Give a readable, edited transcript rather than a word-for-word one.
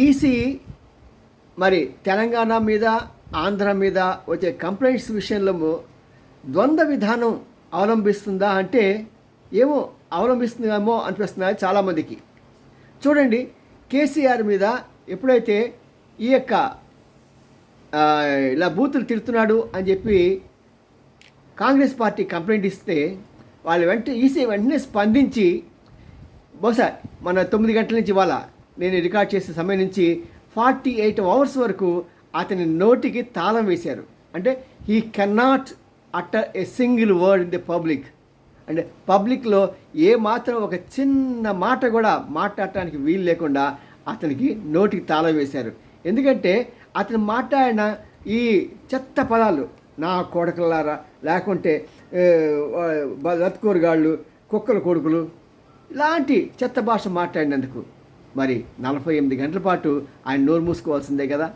EC మరి తెలంగాణ మీద, ఆంధ్ర మీద వచ్చే కంప్లైంట్స్ విషయంలో ద్వంద్వ విధానం అవలంబిస్తుందా అంటే ఏమో అవలంబిస్తుందేమో అనిపిస్తుంది చాలామందికి. చూడండి, కేసీఆర్ మీద ఎప్పుడైతే ఈ యొక్క ఇలా బూతులు తిడుతున్నాడు అని చెప్పి కాంగ్రెస్ పార్టీ కంప్లైంట్ ఇస్తే ఈసీ వెంటనే స్పందించి బహుశా మన 9 గంటల నుంచి ఇవాళ నేను రికార్డ్ చేసే సమయం నుంచి 48 అవర్స్ వరకు అతని నోటికి తాళం వేశారు. అంటే he cannot utter a single word in the public. అంటే పబ్లిక్లో ఏ మాత్రం ఒక చిన్న మాట కూడా మాట్లాడటానికి వీలు లేకుండా అతనికి నోటికి తాళం వేశారు. ఎందుకంటే అతను మాట్లాడిన ఈ చెత్త పదాలు, నా కొడకలారా, లేకుంటే లత్కూరుగాళ్ళు, కుక్కల కొడుకులు, ఇలాంటి చెత్త భాష మాట్లాడినందుకు మరి 48 గంటల పాటు ఆయన నోరు మూసుకోవాల్సిందే కదా.